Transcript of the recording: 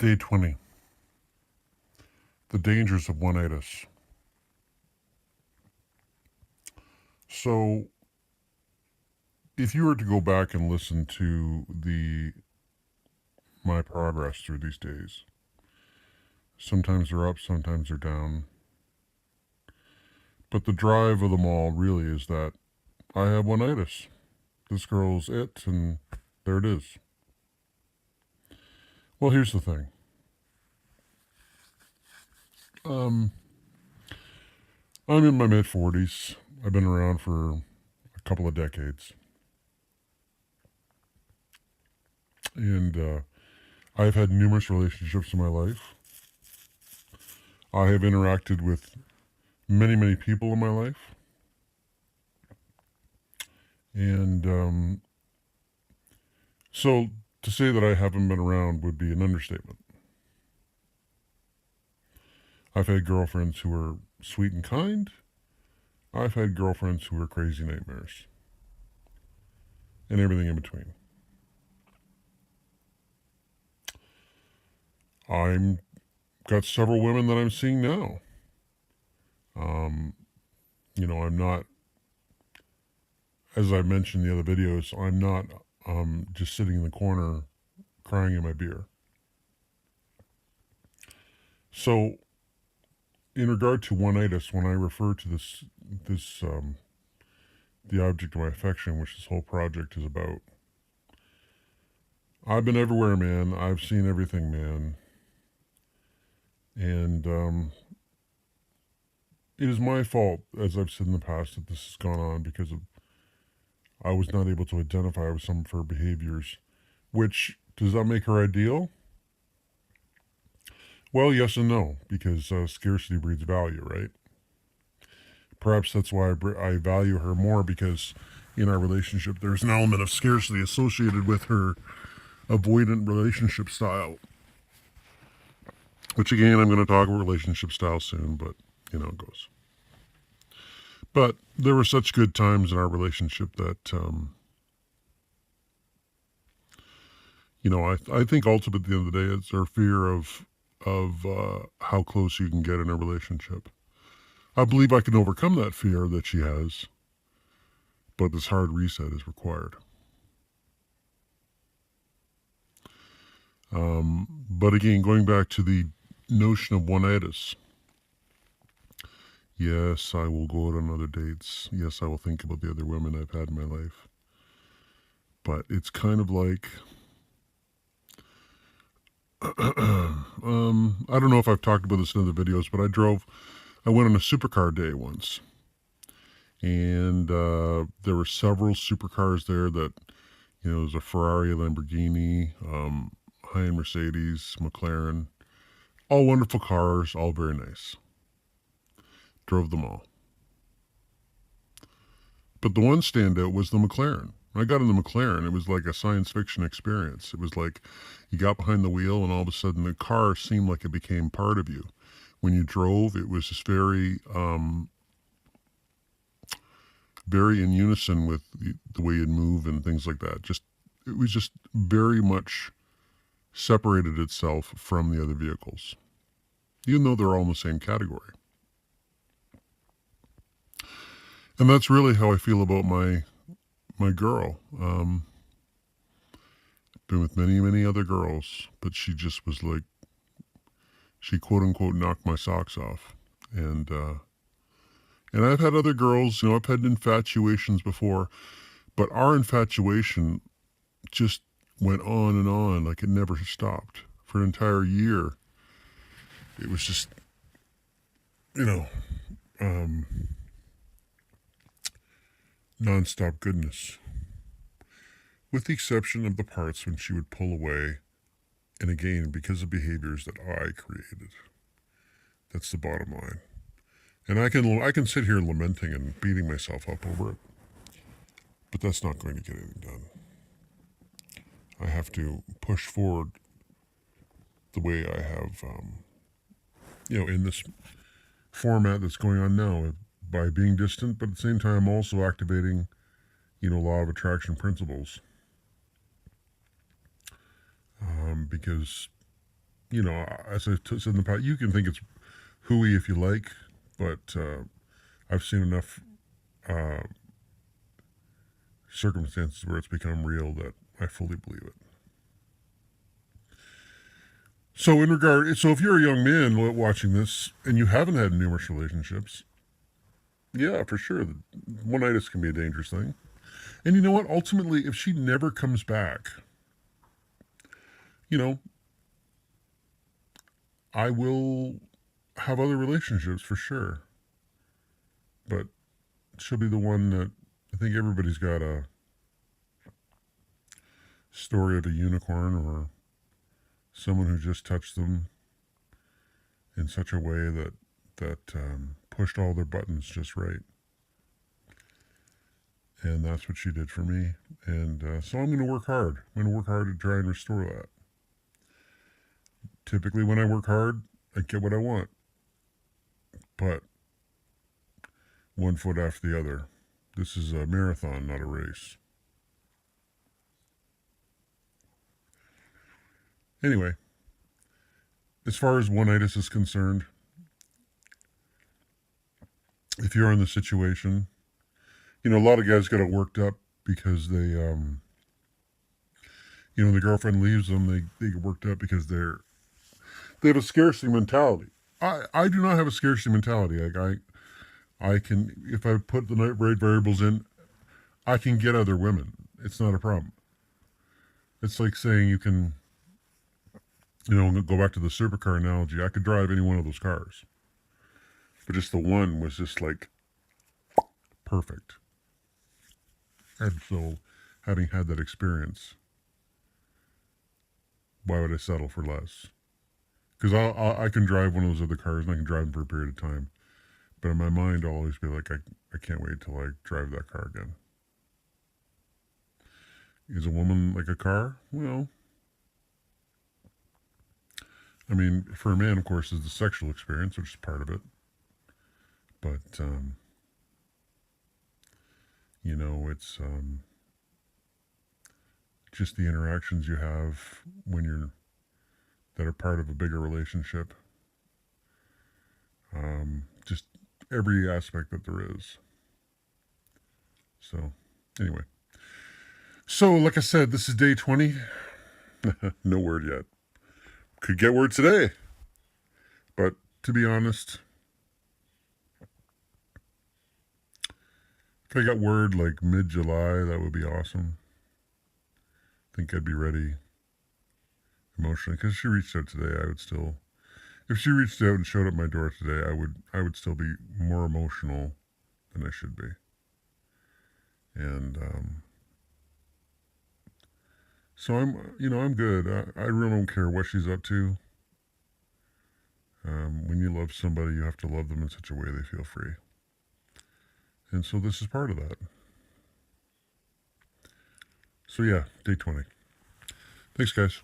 Day 20. The dangers of Oneitis. So, if you were to go back and listen to my progress through these days, sometimes they're up, sometimes they're down. But the drive of them all really is that I have Oneitis. This girl's it, and there it is. Well, here's the thing. I'm in my mid-40s. I've been around for a couple of decades. And I've had numerous relationships in my life. I have interacted with many, many people in my life. And so to say that I haven't been around would be an understatement. I've had girlfriends who were sweet and kind. I've had girlfriends who were crazy nightmares. And everything in between. I'm got several women that I'm seeing now. I'm not, as I mentioned in the other videos, I'm not just sitting in the corner crying in my beer. So, in regard to Oneitis, when I refer to this the object of my affection, which this whole project is about, I've been everywhere, man. I've seen everything, man. And it is my fault, as I've said in the past, that this has gone on because I was not able to identify with some of her behaviors. Which, does that make her ideal? Well, yes and no, because scarcity breeds value, right? Perhaps that's why I value her more, because in our relationship there's an element of scarcity associated with her avoidant relationship style. Which, again, I'm going to talk about relationship style soon, but you know it goes. But there were such good times in our relationship that, I think ultimately at the end of the day, it's our fear of how close you can get in a relationship. I believe I can overcome that fear that she has, but this hard reset is required. But again, going back to the notion of Oneitis, yes, I will go out on other dates. Yes, I will think about the other women I've had in my life. But it's kind of like, I don't know if I've talked about this in other videos, but I went on a supercar day once. And there were several supercars there that, there was a Ferrari, a Lamborghini, high-end Mercedes, McLaren. All wonderful cars, all very nice. Drove them all. But the one standout was the McLaren. When I got in the McLaren, it was like a science fiction experience. It was like you got behind the wheel and all of a sudden the car seemed like it became part of you. When you drove, it was just very in unison with the way you'd move and things like that. It was just very much separated itself from the other vehicles, even though they're all in the same category. And that's really how I feel about my girl. Been with many, many other girls, but she just was like, she quote unquote knocked my socks off. And I've had other girls, I've had infatuations before, but our infatuation just went on, like it never stopped. For an entire year, it was just, nonstop goodness. With the exception of the parts when she would pull away, and again, because of behaviors that I created. That's the bottom line. And I can sit here lamenting and beating myself up over it, but that's not going to get anything done. I have to push forward the way I have, in this format that's going on now, by being distant, but at the same time also activating, law of attraction principles. Because as I said in the past, you can think it's hooey if you like, but I've seen enough circumstances where it's become real that I fully believe it. So if you're a young man watching this and you haven't had numerous relationships, yeah, for sure, oneitis can be a dangerous thing. And you know what? Ultimately, if she never comes back, I will have other relationships for sure. But she'll be the one that I think everybody's got a story of a unicorn or someone who just touched them in such a way that pushed all their buttons just right. And that's what she did for me. And so I'm going to work hard. I'm going to work hard to try and restore that. Typically, when I work hard, I get what I want. But one foot after the other. This is a marathon, not a race. Anyway, as far as oneitis is concerned, if you're in the situation, a lot of guys get all worked up because they, the girlfriend leaves them. They get worked up because they have a scarcity mentality. I do not have a scarcity mentality. Like I can, if I put the right variables in, I can get other women. It's not a problem. It's like saying you can, go back to the supercar analogy. I could drive any one of those cars, but just the one was just like perfect. And so, having had that experience, why would I settle for less? Because I can drive one of those other cars and I can drive them for a period of time. But in my mind, I'll always be like, I can't wait till I drive that car again. Is a woman like a car? Well, I mean, for a man, of course, is the sexual experience, which is part of it. But, it's just the interactions you have that are part of a bigger relationship. Just every aspect that there is. So, anyway. So, like I said, this is day 20. No word yet. Could get word today. But to be honest, if I got word like mid-July, that would be awesome. I think I'd be ready emotionally. Because she reached out today, I would still... If she reached out and showed up my door today, I would still be more emotional than I should be. And so I'm good. I really don't care what she's up to. When you love somebody, you have to love them in such a way they feel free. And so this is part of that. So yeah, day 20. Thanks, guys.